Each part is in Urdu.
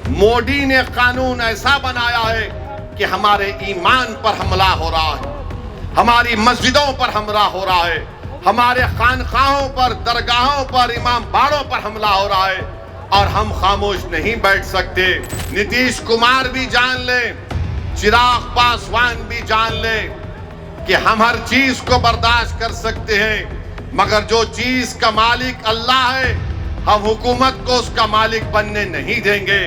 موڈی نے قانون ایسا بنایا ہے کہ ہمارے ایمان پر حملہ ہو رہا ہے، ہماری مسجدوں پر حملہ ہو رہا ہے، ہمارے خانقاہوں پر، درگاہوں پر، امام باڑوں پر حملہ ہو رہا ہے، اور ہم خاموش نہیں بیٹھ سکتے۔ نتیش کمار بھی جان لیں، چراغ پاسوان بھی جان لیں کہ ہم ہر چیز کو برداشت کر سکتے ہیں، مگر جو چیز کا مالک اللہ ہے ہم حکومت کو اس کا مالک بننے نہیں دیں گے۔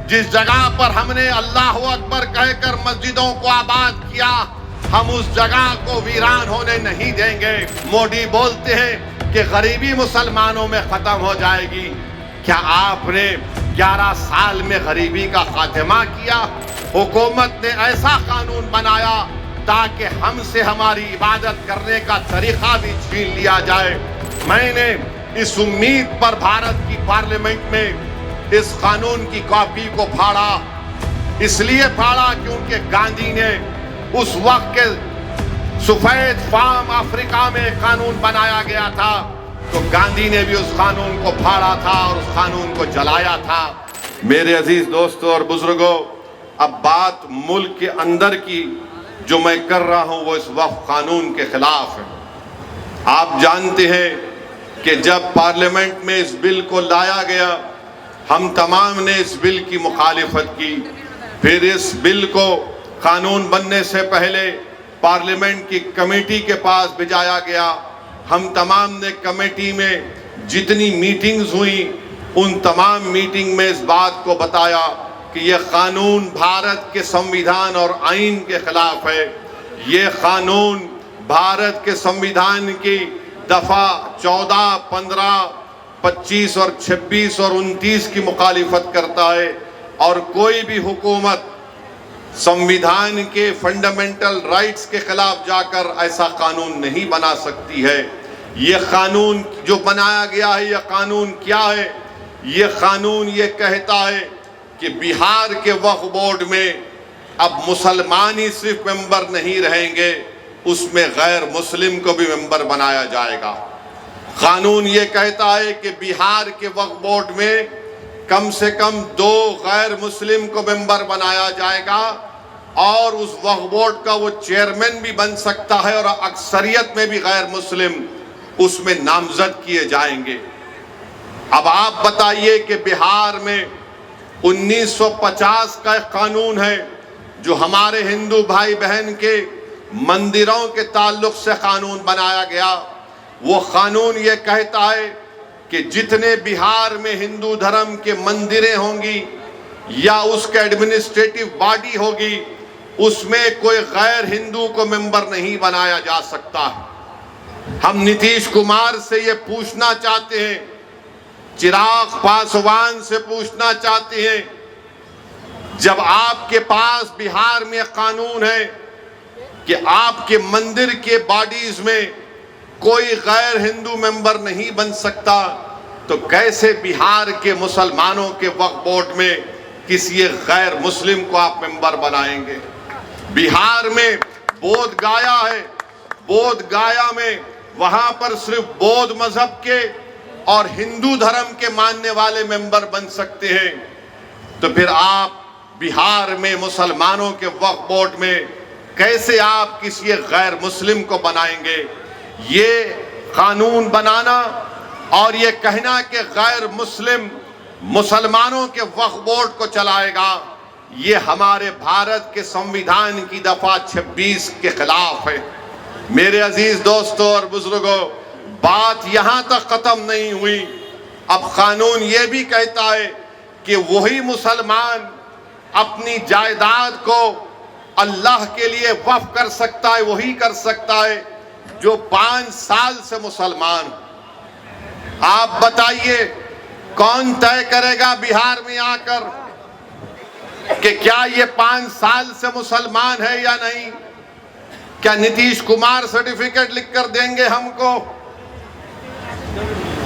جس جگہ پر ہم نے اللہ اکبر کہہ کر مسجدوں کو آباد کیا، ہم اس جگہ کو ویران ہونے نہیں دیں گے۔ موڈی بولتے ہیں کہ غریبی مسلمانوں میں ختم ہو جائے گی۔ کیا آپ نے 11 سال میں غریبی کا خاتمہ کیا؟ حکومت نے ایسا قانون بنایا تاکہ ہم سے ہماری عبادت کرنے کا طریقہ بھی چھین لیا جائے۔ میں نے اس امید پر بھارت کی پارلیمنٹ میں اس قانون کی کاپی کو پھاڑا، اس لیے پھاڑا کیونکہ گاندھی نے اس وقت کے سفید فام افریقہ میں قانون بنایا گیا تھا، تو گاندھی نے بھی اس قانون کو پھاڑا تھا اور اس قانون کو جلایا تھا۔ میرے عزیز دوستوں اور بزرگوں، اب بات ملک کے اندر کی جو میں کر رہا ہوں وہ اس وقف قانون کے خلاف ہے۔ آپ جانتے ہیں کہ جب پارلیمنٹ میں اس بل کو لایا گیا، ہم تمام نے اس بل کی مخالفت کی۔ پھر اس بل کو قانون بننے سے پہلے پارلیمنٹ کی کمیٹی کے پاس بھیجایا گیا۔ ہم تمام نے کمیٹی میں جتنی میٹنگز ہوئیں ان تمام میٹنگ میں اس بات کو بتایا کہ یہ قانون بھارت کے سمویدھان اور آئین کے خلاف ہے۔ یہ قانون بھارت کے سمویدھان کی دفعہ 14، 15، 25 اور 26 اور 29 کی مخالفت کرتا ہے، اور کوئی بھی حکومت سمویدھان کے فنڈامنٹل رائٹس کے خلاف جا کر ایسا قانون نہیں بنا سکتی ہے۔ یہ قانون جو بنایا گیا ہے، یہ قانون کیا ہے؟ یہ قانون یہ کہتا ہے کہ بہار کے وقف بورڈ میں اب مسلمان ہی صرف ممبر نہیں رہیں گے، اس میں غیر مسلم کو بھی ممبر بنایا جائے گا۔ قانون یہ کہتا ہے کہ بہار کے وقف بورڈ میں کم سے کم 2 غیر مسلم کو ممبر بنایا جائے گا، اور اس وقف بورڈ کا وہ چیئرمین بھی بن سکتا ہے، اور اکثریت میں بھی غیر مسلم اس میں نامزد کیے جائیں گے۔ اب آپ بتائیے کہ بہار میں 1950 کا ایک قانون ہے جو ہمارے ہندو بھائی بہن کے مندروں کے تعلق سے قانون بنایا گیا۔ وہ قانون یہ کہتا ہے کہ جتنے بہار میں ہندو دھرم کے مندریں ہوں گی یا اس کا ایڈمنسٹریٹو باڈی ہوگی، اس میں کوئی غیر ہندو کو ممبر نہیں بنایا جا سکتا۔ ہم نتیش کمار سے یہ پوچھنا چاہتے ہیں، چراغ پاسوان سے پوچھنا چاہتے ہیں، جب آپ کے پاس بہار میں قانون ہے کہ آپ کے مندر کے باڈیز میں کوئی غیر ہندو ممبر نہیں بن سکتا، تو کیسے بہار کے مسلمانوں کے وقف بورڈ میں کسی غیر مسلم کو آپ ممبر بنائیں گے؟ بہار میں بودھ گایا ہے، بودھ گایا میں وہاں پر صرف بودھ مذہب کے اور ہندو دھرم کے ماننے والے ممبر بن سکتے ہیں، تو پھر آپ بہار میں مسلمانوں کے وقف بورڈ میں کیسے آپ کسی غیر مسلم کو بنائیں گے؟ یہ قانون بنانا اور یہ کہنا کہ غیر مسلم مسلمانوں کے وقف بورڈ کو چلائے گا، یہ ہمارے بھارت کے سمویدھان کی دفعہ 26 کے خلاف ہے۔ میرے عزیز دوستوں اور بزرگوں، بات یہاں تک ختم نہیں ہوئی۔ اب قانون یہ بھی کہتا ہے کہ وہی مسلمان اپنی جائیداد کو اللہ کے لیے وقف کر سکتا ہے، وہی کر سکتا ہے جو 5 سال سے مسلمان ہو۔ آپ بتائیے کون طے کرے گا بہار میں آ کر کہ کیا یہ 5 سال سے مسلمان ہے یا نہیں؟ کیا نتیش کمار سرٹیفکیٹ لکھ کر دیں گے ہم کو؟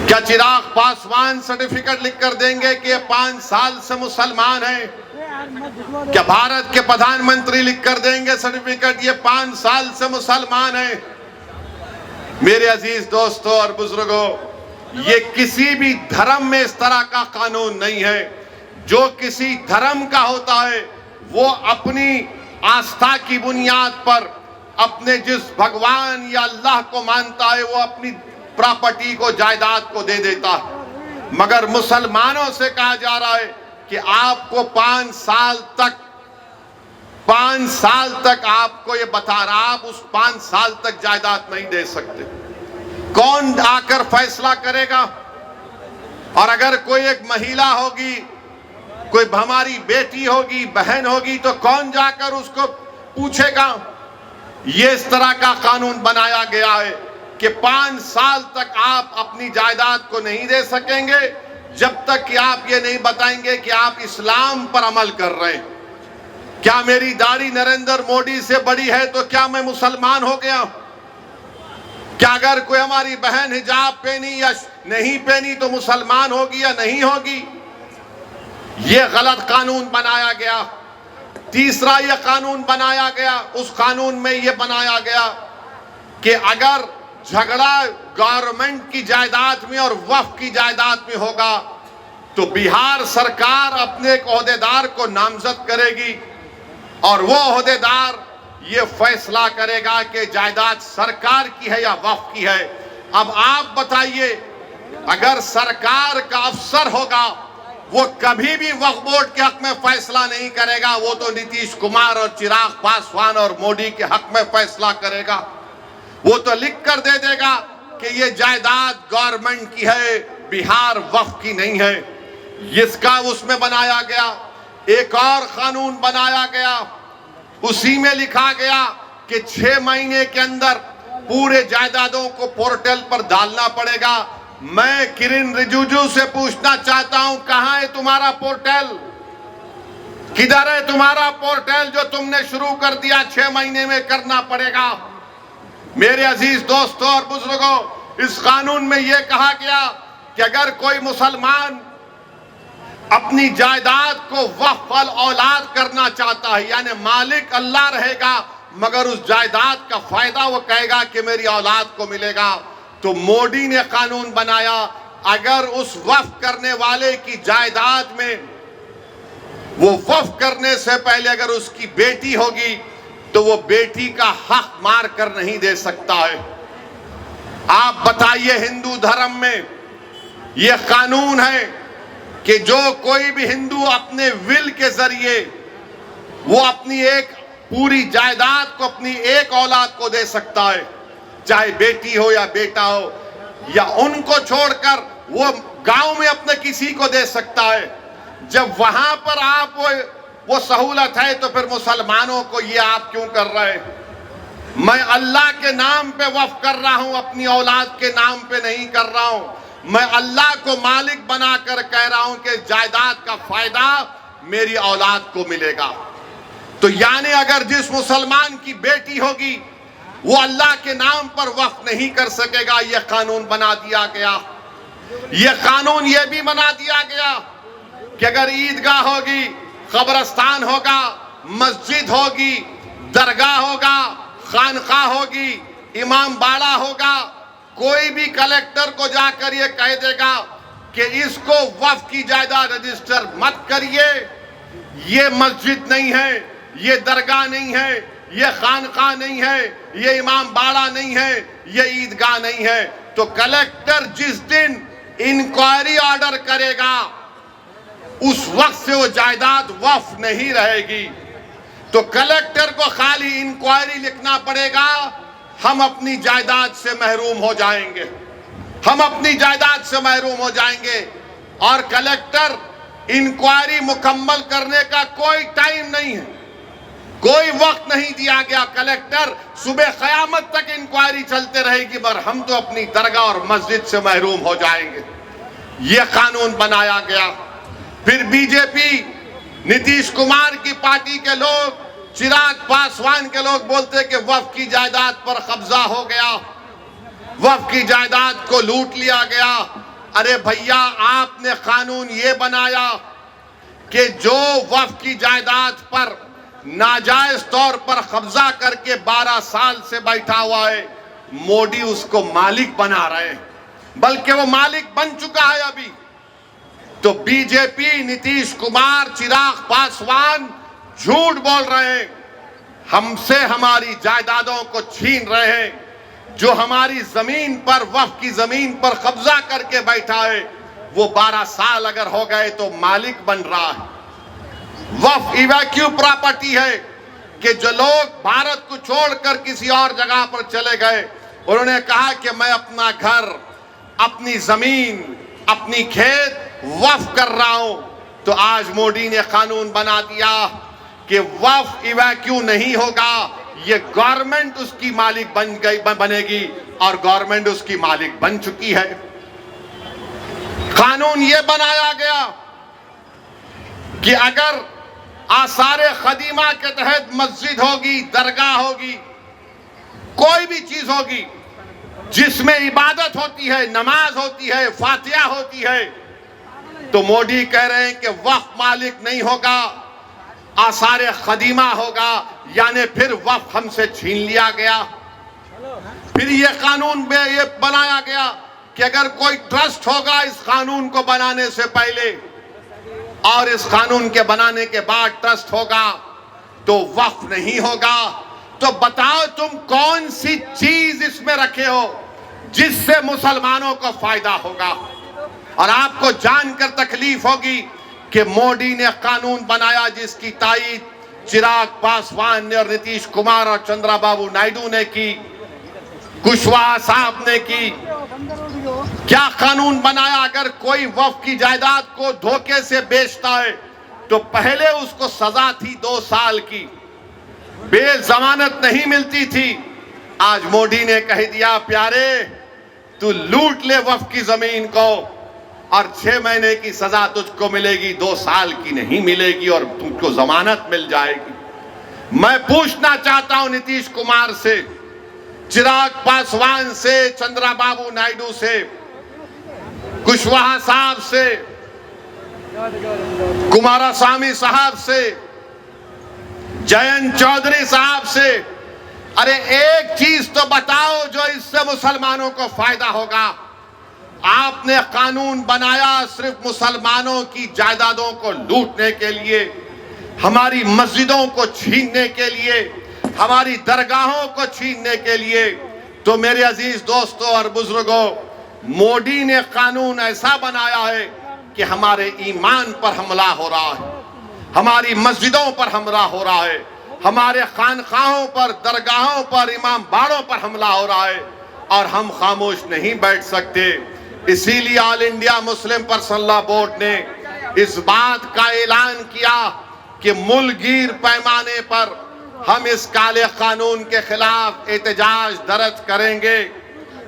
کیا چراغ پاسوان سرٹیفکیٹ لکھ کر دیں گے کہ یہ 5 سال سے مسلمان ہیں؟ کیا بھارت کے پردھان منتری لکھ کر دیں گے سرٹیفکیٹ یہ 5 سال سے مسلمان ہیں؟ میرے عزیز دوستوں اور بزرگوں، یہ کسی بھی دھرم میں اس طرح کا قانون نہیں ہے۔ جو کسی دھرم کا ہوتا ہے وہ اپنی آستھا کی بنیاد پر اپنے جس بھگوان یا اللہ کو مانتا ہے وہ اپنی پراپرٹی کو، جائیداد کو دے دیتا ہے۔ مگر مسلمانوں سے کہا جا رہا ہے کہ آپ کو 5 سال تک آپ کو یہ بتا رہا، آپ اس 5 سال تک جائیداد نہیں دے سکتے۔ کون آ کر فیصلہ کرے گا؟ اور اگر کوئی ایک مہیلا ہوگی، کوئی ہماری بیٹی ہوگی، بہن ہوگی، تو کون جا کر اس کو پوچھے گا؟ یہ اس طرح کا قانون بنایا گیا ہے کہ 5 سال تک آپ اپنی جائیداد کو نہیں دے سکیں گے جب تک کہ آپ یہ نہیں بتائیں گے کہ آپ اسلام پر عمل کر رہے ہیں۔ کیا میری داڑھی نریندر مودی سے بڑی ہے تو کیا میں مسلمان ہو گیا؟ کیا اگر کوئی ہماری بہن حجاب پہنی یا نہیں پہنی تو مسلمان ہوگی یا نہیں ہوگی؟ یہ غلط قانون بنایا گیا۔ تیسرا یہ قانون بنایا گیا، اس قانون میں یہ بنایا گیا کہ اگر جھگڑا گورنمنٹ کی جائیداد میں اور وقف کی جائیداد میں ہوگا تو بہار سرکار اپنے ایک عہدیدار کو نامزد کرے گی اور وہ عہدیدار یہ فیصلہ کرے گا کہ جائیداد سرکار کی ہے یا وقف کی ہے۔ اب آپ بتائیے، اگر سرکار کا افسر ہوگا وہ کبھی بھی وقف بورڈ کے حق میں فیصلہ نہیں کرے گا، وہ تو نتیش کمار اور چراغ پاسوان اور مودی کے حق میں فیصلہ کرے گا۔ وہ تو لکھ کر دے دے گا کہ یہ جائیداد گورنمنٹ کی ہے، بہار وقف کی نہیں ہے۔ اس کا اس میں بنایا گیا۔ ایک اور قانون بنایا گیا، اسی میں لکھا گیا کہ 6 مہینے کے اندر پورے جائیدادوں کو پورٹل پر ڈالنا پڑے گا۔ میں کرن رجیجو سے پوچھنا چاہتا ہوں، کہاں ہے تمہارا پورٹل؟ کدھر ہے تمہارا پورٹل جو تم نے شروع کر دیا 6 مہینے میں کرنا پڑے گا؟ میرے عزیز دوستوں اور بزرگوں، اس قانون میں یہ کہا گیا کہ اگر کوئی مسلمان اپنی جائیداد کو وقف الاولاد کرنا چاہتا ہے، یعنی مالک اللہ رہے گا مگر اس جائیداد کا فائدہ وہ کہے گا کہ میری اولاد کو ملے گا، تو مودی نے قانون بنایا اگر اس وقف کرنے والے کی جائیداد میں وہ وقف کرنے سے پہلے اگر اس کی بیٹی ہوگی تو وہ بیٹی کا حق مار کر نہیں دے سکتا ہے۔ آپ بتائیے، ہندو دھرم میں یہ قانون ہے کہ جو کوئی بھی ہندو اپنے ول کے ذریعے وہ اپنی ایک پوری جائیداد کو اپنی ایک اولاد کو دے سکتا ہے، چاہے بیٹی ہو یا بیٹا ہو، یا ان کو چھوڑ کر وہ گاؤں میں اپنے کسی کو دے سکتا ہے۔ جب وہاں پر آپ وہ سہولت ہے تو پھر مسلمانوں کو یہ آپ کیوں کر رہے ہیں؟ میں اللہ کے نام پہ وقف کر رہا ہوں، اپنی اولاد کے نام پہ نہیں کر رہا ہوں۔ میں اللہ کو مالک بنا کر کہہ رہا ہوں کہ جائیداد کا فائدہ میری اولاد کو ملے گا۔ تو یعنی اگر جس مسلمان کی بیٹی ہوگی وہ اللہ کے نام پر وقف نہیں کر سکے گا، یہ قانون بنا دیا گیا۔ یہ قانون یہ بھی بنا دیا گیا کہ اگر عیدگاہ ہوگی، قبرستان ہوگا، مسجد ہوگی، درگاہ ہوگا، خانقاہ ہوگی، امام باڑہ ہوگا، کوئی بھی کلیکٹر کو جا کر یہ کہہ دے گا کہ اس کو وقف کی جائیداد رجسٹر مت کریے، یہ مسجد نہیں ہے، یہ درگاہ نہیں ہے، یہ خانقاہ نہیں ہے، یہ امام باڑہ نہیں ہے، یہ عیدگاہ نہیں ہے، تو کلیکٹر جس دن انکوائری آرڈر کرے گا اس وقت سے وہ جائیداد وقف نہیں رہے گی۔ تو کلیکٹر کو خالی انکوائری لکھنا پڑے گا، ہم اپنی جائیداد سے محروم ہو جائیں گے، ہم اپنی جائیداد سے محروم ہو جائیں گے۔ اور کلیکٹر انکوائری مکمل کرنے کا کوئی ٹائم نہیں ہے، کوئی وقت نہیں دیا گیا۔ کلیکٹر صبح قیامت تک انکوائری چلتے رہے گی، پر ہم تو اپنی درگاہ اور مسجد سے محروم ہو جائیں گے۔ یہ قانون بنایا گیا۔ پھر بی جے پی، نتیش کمار کی پارٹی کے لوگ، چراغ پاسوان کے لوگ بولتے کہ وقف کی جائیداد پر قبضہ ہو گیا، وقف کی جائیداد کو لوٹ لیا گیا۔ ارے بھیا، آپ نے قانون یہ بنایا کہ جو وقف کی جائیداد پر ناجائز طور پر قبضہ کر کے 12 سال سے بیٹھا ہوا ہے، مودی اس کو مالک بنا رہے ہیں، بلکہ وہ مالک بن چکا ہے ابھی۔ تو بی جے پی، نتیش کمار، چراغ پاسوان جھوٹ بول رہے ہیں، ہم سے ہماری جائیدادوں کو چھین رہے ہیں۔ جو ہماری زمین پر، وقف کی زمین پر قبضہ کر کے بیٹھا ہے، وہ 12 سال اگر ہو گئے تو مالک بن رہا ہے۔ وقف ایویکیو پراپرٹی ہے کہ جو لوگ بھارت کو چھوڑ کر کسی اور جگہ پر چلے گئے، انہوں نے کہا کہ میں اپنا گھر، اپنی زمین، اپنی کھیت وقف کر رہا ہوں، تو آج مودی نے قانون بنا دیا کہ وقف ایویکیو نہیں ہوگا، یہ گورنمنٹ اس کی مالک بنے گی، اور گورنمنٹ اس کی مالک بن چکی ہے۔ قانون یہ بنایا گیا کہ اگر آثار قدیمہ کے تحت مسجد ہوگی، درگاہ ہوگی، کوئی بھی چیز ہوگی جس میں عبادت ہوتی ہے، نماز ہوتی ہے، فاتحہ ہوتی ہے، تو مودی کہہ رہے ہیں کہ وقف مالک نہیں ہوگا، آثار قدیمہ ہوگا، یعنی پھر وقف ہم سے چھین لیا گیا۔ پھر یہ قانون میں یہ بنایا گیا کہ اگر کوئی ٹرسٹ ہوگا اس قانون کو بنانے سے پہلے اور اس قانون کے بنانے کے بعد ٹرسٹ ہوگا تو وقف نہیں ہوگا۔ تو بتاؤ تم کون سی چیز اس میں رکھے ہو جس سے مسلمانوں کو فائدہ ہوگا؟ اور آپ کو جان کر تکلیف ہوگی کہ مودی نے قانون بنایا جس کی تائید چراغ پاسوان نے اور نتیش کمار اور چندرا بابو نائیڈو نے کی، کشواہا صاحب نے کی۔ کیا قانون بنایا؟ اگر کوئی وقف کی جائیداد کو دھوکے سے بیچتا ہے تو پہلے اس کو سزا تھی 2 سال کی، بے ضمانت نہیں ملتی تھی۔ آج مودی نے کہہ دیا پیارے تو لوٹ لے وقف کی زمین کو اور 6 مہینے کی سزا تجھ کو ملے گی، 2 سال کی نہیں ملے گی، اور تم کو ضمانت مل جائے گی۔ میں پوچھنا چاہتا ہوں نتیش کمار سے، چراغ پاسوان سے، چندرا بابو نائیڈو سے، کشواہا صاحب سے، کماراسوامی صاحب سے، جینت چودھری صاحب سے، ارے ایک چیز تو بتاؤ جو اس سے مسلمانوں کو فائدہ ہوگا۔ آپ نے قانون بنایا صرف مسلمانوں کی جائیدادوں کو لوٹنے کے لیے، ہماری مسجدوں کو چھیننے کے لیے، ہماری درگاہوں کو چھیننے کے لیے۔ تو میرے عزیز دوستوں اور بزرگوں، مودی نے قانون ایسا بنایا ہے کہ ہمارے ایمان پر حملہ ہو رہا ہے، ہماری مسجدوں پر حملہ ہو رہا ہے، ہمارے خانقاہوں پر، درگاہوں پر، امام باڑوں پر حملہ ہو رہا ہے، اور ہم خاموش نہیں بیٹھ سکتے۔ اسی لیے all India Muslim personal law board نے اس بات کا اعلان کیا کہ ملک گیر پیمانے پر ہم اس کالے قانون کے خلاف احتجاج درج کریں گے،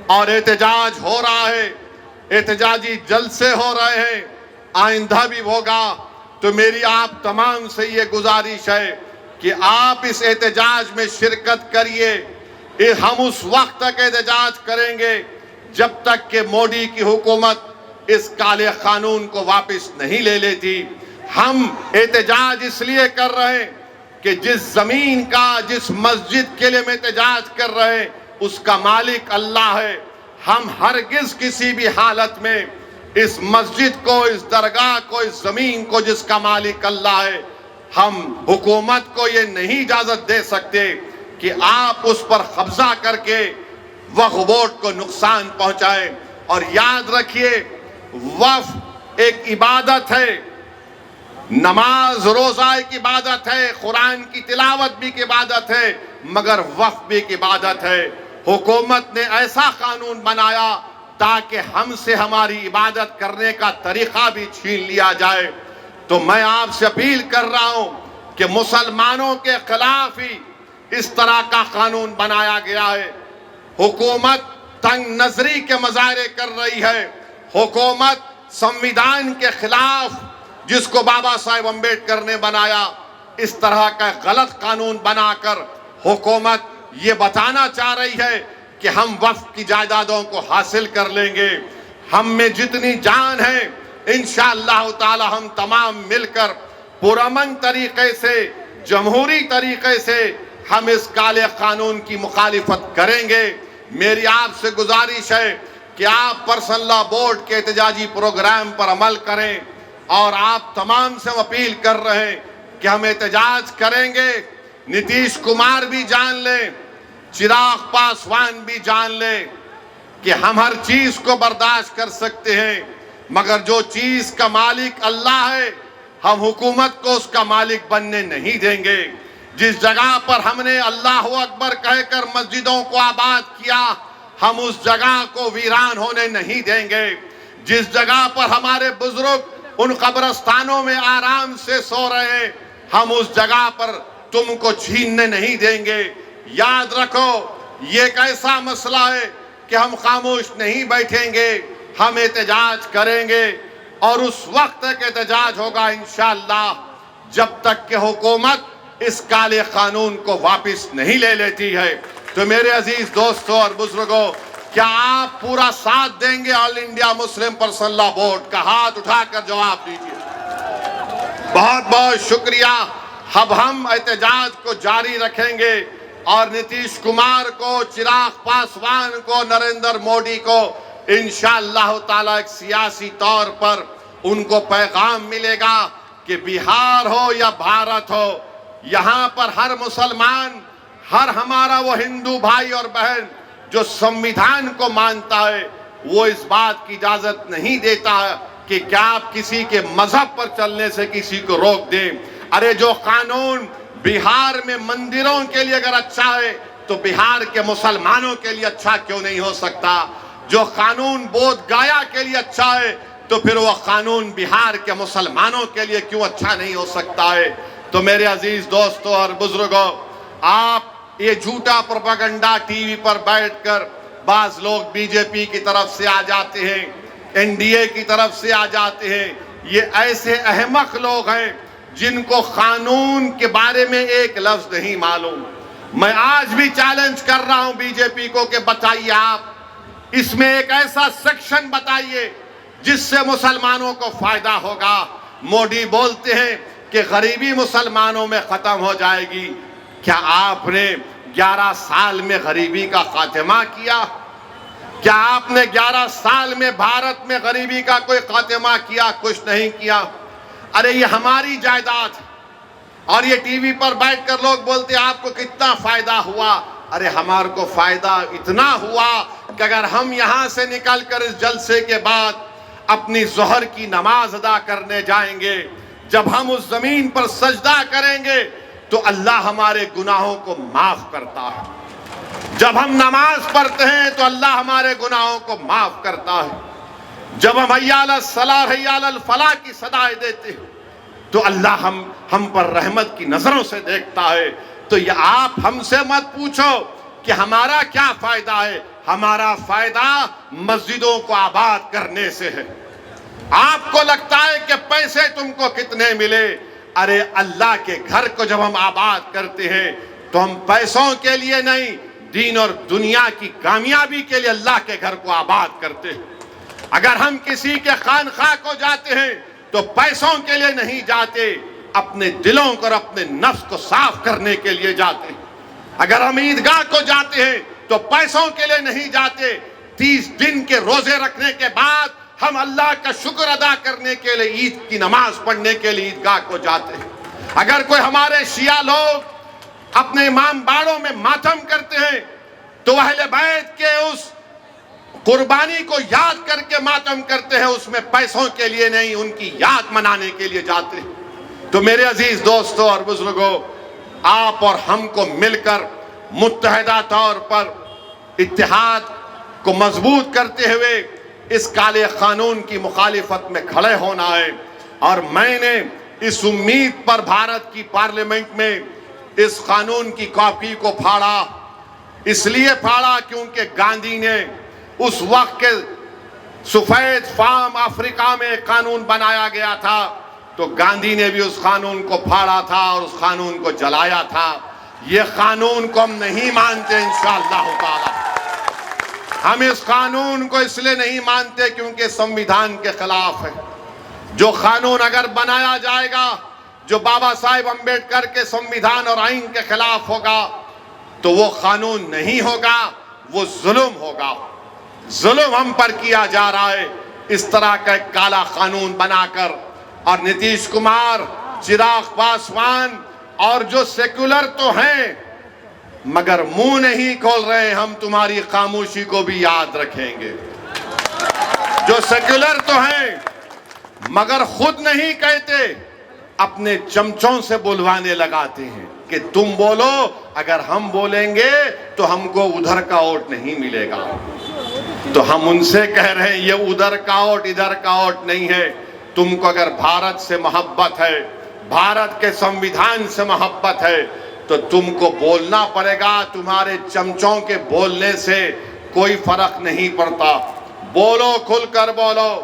اور احتجاج ہو رہا ہے، احتجاجی جلسے ہو رہے ہیں، آئندہ بھی ہوگا۔ تو میری آپ تمام سے یہ گزارش ہے کہ آپ اس احتجاج میں شرکت کریے۔ ہم اس وقت تک احتجاج کریں گے جب تک کہ مودی کی حکومت اس کالے قانون کو واپس نہیں لے لیتی۔ ہم احتجاج اس لیے کر رہے ہیں کہ جس زمین کا، جس مسجد کے لیے ہم احتجاج کر رہے ہیں، اس کا مالک اللہ ہے۔ ہم ہرگز کسی بھی حالت میں اس مسجد کو، اس درگاہ کو، اس زمین کو جس کا مالک اللہ ہے، ہم حکومت کو یہ نہیں اجازت دے سکتے کہ آپ اس پر قبضہ کر کے وقف بورڈ کو نقصان پہنچائیں۔ اور یاد رکھیے، وقف ایک عبادت ہے، نماز روزہ ایک عبادت ہے، قرآن کی تلاوت بھی ایک عبادت ہے، مگر وقف بھی ایک عبادت ہے۔ حکومت نے ایسا قانون بنایا تاکہ ہم سے ہماری عبادت کرنے کا طریقہ بھی چھین لیا جائے۔ تو میں آپ سے اپیل کر رہا ہوں کہ مسلمانوں کے خلاف ہی اس طرح کا قانون بنایا گیا ہے۔ حکومت تنگ نظری کے مظاہرے کر رہی ہے، حکومت سنویدھان کے خلاف، جس کو بابا صاحب امبیڈکر نے بنایا، اس طرح کا غلط قانون بنا کر حکومت یہ بتانا چاہ رہی ہے کہ ہم وقف کی جائیدادوں کو حاصل کر لیں گے۔ ہم میں جتنی جان ہے، انشاءاللہ تعالی ہم تمام مل کر پرامن طریقے سے، جمہوری طریقے سے ہم اس کالے قانون کی مخالفت کریں گے۔ میری آپ سے گزارش ہے کہ آپ پرسنل لاء بورڈ کے احتجاجی پروگرام پر عمل کریں، اور آپ تمام سے ہم اپیل کر رہے ہیں کہ ہم احتجاج کریں گے. نتیش کمار بھی جان لیں, چراغ پاسوان بھی جان لیں کہ ہم ہر چیز کو برداشت کر سکتے ہیں, مگر جو چیز کا مالک اللہ ہے ہم حکومت کو اس کا مالک بننے نہیں دیں گے. جس جگہ پر ہم نے اللہ اکبر کہہ کر مسجدوں کو آباد کیا, ہم اس جگہ کو ویران ہونے نہیں دیں گے. جس جگہ پر ہمارے بزرگ ان قبرستانوں میں آرام سے سو رہے ہیں, ہم اس جگہ پر تم کو چھیننے نہیں دیں گے. یاد رکھو, یہ ایک ایسا مسئلہ ہے کہ ہم خاموش نہیں بیٹھیں گے, ہم احتجاج کریں گے, اور اس وقت تک احتجاج ہوگا انشاءاللہ جب تک کہ حکومت اس کالے قانون کو واپس نہیں لے لیتی ہے. تو میرے عزیز دوستوں اور بزرگوں, کیا آپ پورا ساتھ دیں گے آل انڈیا مسلم پرسنل لا بورڈ کا؟ ہاتھ اٹھا کر جواب دیجیے. بہت بہت شکریہ. اب ہم احتجاج کو جاری رکھیں گے اور نتیش کمار کو, چراغ پاسوان کو, نریندر مودی کو انشاءاللہ تعالیٰ ایک سیاسی طور پر ان کو پیغام ملے گا کہ بہار ہو یا بھارت ہو, یہاں پر ہر مسلمان, ہر ہمارا وہ ہندو بھائی اور بہن جو سمویدھان کو مانتا ہے, وہ اس بات کی اجازت نہیں دیتا کہ کیا آپ کسی کے مذہب پر چلنے سے کسی کو روک دیں. ارے جو قانون بہار میں مندروں کے لیے اگر اچھا ہے تو بہار کے مسلمانوں کے لیے اچھا کیوں نہیں ہو سکتا؟ جو قانون بودھ گایا کے لیے اچھا ہے تو پھر وہ قانون بہار کے مسلمانوں کے لیے کیوں اچھا نہیں ہو سکتا ہے؟ تو میرے عزیز دوستوں اور بزرگوں, آپ یہ جھوٹا پروپیگنڈا ٹی وی پر بیٹھ کر, بعض لوگ بی جے پی کی طرف سے آ جاتے ہیں, این ڈی اے کی طرف سے آ جاتے ہیں, یہ ایسے احمق لوگ ہیں جن کو قانون کے بارے میں ایک لفظ نہیں معلوم. میں آج بھی چیلنج کر رہا ہوں بی جے پی کو کہ بتائیے آپ اس میں ایک ایسا سیکشن بتائیے جس سے مسلمانوں کو فائدہ ہوگا. مودی بولتے ہیں کہ غریبی مسلمانوں میں ختم ہو جائے گی. کیا آپ نے 11 سال میں غریبی کا خاتمہ کیا؟ کیا آپ نے 11 سال میں بھارت میں غریبی کا کوئی خاتمہ کیا؟ کچھ نہیں کیا. ارے یہ ہماری جائیداد ہے, اور یہ ٹی وی پر بیٹھ کر لوگ بولتے ہیں آپ کو کتنا فائدہ ہوا. ارے ہمارے کو فائدہ اتنا ہوا کہ اگر ہم یہاں سے نکل کر اس جلسے کے بعد اپنی ظہر کی نماز ادا کرنے جائیں گے, جب ہم اس زمین پر سجدہ کریں گے تو اللہ ہمارے گناہوں کو معاف کرتا ہے. جب ہم نماز پڑھتے ہیں تو اللہ ہمارے گناہوں کو معاف کرتا ہے. جب ہم حی علی الصلاۃ حی علی الفلاح کی صدائیں دیتے ہیں تو اللہ ہم پر رحمت کی نظروں سے دیکھتا ہے. تو یہ آپ ہم سے مت پوچھو کہ ہمارا کیا فائدہ ہے. ہمارا فائدہ مسجدوں کو آباد کرنے سے ہے. آپ کو لگتا ہے کہ پیسے تم کو کتنے ملے. ارے اللہ کے گھر کو جب ہم آباد کرتے ہیں تو ہم پیسوں کے لیے نہیں, دین اور دنیا کی کامیابی کے لیے اللہ کے گھر کو آباد کرتے ہیں. اگر ہم کسی کے خانقاہ کو جاتے ہیں تو پیسوں کے لیے نہیں جاتے, اپنے دلوں کو اور اپنے نفس کو صاف کرنے کے لیے جاتے ہیں. اگر ہم عیدگاہ کو جاتے ہیں تو پیسوں کے لیے نہیں جاتے, 30 دن کے روزے رکھنے کے بعد ہم اللہ کا شکر ادا کرنے کے لیے عید کی نماز پڑھنے کے لیے عیدگاہ کو جاتے ہیں. اگر کوئی ہمارے شیعہ لوگ اپنے امام باڑوں میں ماتم کرتے ہیں تو اہل بیت کے اس قربانی کو یاد کر کے ماتم کرتے ہیں, اس میں پیسوں کے لیے نہیں, ان کی یاد منانے کے لیے جاتے ہیں. تو میرے عزیز دوستوں اور بزرگوں, آپ اور ہم کو مل کر متحدہ طور پر اتحاد کو مضبوط کرتے ہوئے اس کالے قانون کی مخالفت میں کھڑے ہونا ہے. اور میں نے اس امید پر بھارت کی پارلیمنٹ میں اس قانون کی کاپی کو پھاڑا, اس لیے پھاڑا کیونکہ گاندھی نے اس وقت کے سفید فام افریقہ میں ایک قانون بنایا گیا تھا تو گاندھی نے بھی اس قانون کو پھاڑا تھا اور اس قانون کو جلایا تھا. یہ قانون کو ہم نہیں مانتے انشاءاللہ تعالی. ہم اس قانون کو اس لیے نہیں مانتے کیونکہ سمویدھان کے خلاف ہے. جو قانون اگر بنایا جائے گا جو بابا صاحب امبیڈکر کے سمویدھان اور آئین کے خلاف ہوگا تو وہ قانون نہیں ہوگا, وہ ظلم ہوگا. ظلم ہم پر کیا جا رہا ہے اس طرح کا ایک کالا قانون بنا کر. اور نتیش کمار، چراغ پاسوان اور جو سیکولر تو ہیں مگر منہ نہیں کھول رہے، ہم تمہاری خاموشی کو بھی یاد رکھیں گے۔ جو سیکولر تو ہیں مگر خود نہیں کہتے، اپنے چمچوں سے بلوانے لگاتے ہیں کہ تم بولو، اگر ہم بولیں گے تو ہم کو ادھر کا ووٹ نہیں ملے گا۔ تو ہم ان سے کہہ رہے ہیں یہ ادھر کا ووٹ ادھر کا ووٹ نہیں ہے۔ تم کو اگر بھارت سے محبت ہے، بھارت کے سمویدھان سے محبت ہے تو تم کو بولنا پڑے گا۔ تمہارے چمچوں کے بولنے سے کوئی فرق نہیں پڑتا۔ بولو، کھل کر بولو۔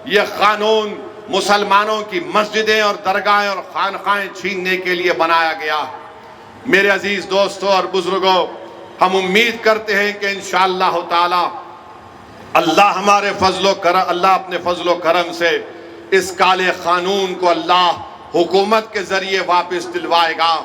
یہ قانون مسلمانوں کی مسجدیں اور درگاہیں اور خانقاہیں چھیننے کے لیے بنایا گیا۔ میرے عزیز دوستوں اور بزرگوں، ہم امید کرتے ہیں کہ انشاءاللہ تعالی اللہ ہمارے اللہ اپنے فضل و کرم سے اس کالے قانون کو اللہ حکومت کے ذریعے واپس دلوائے گا۔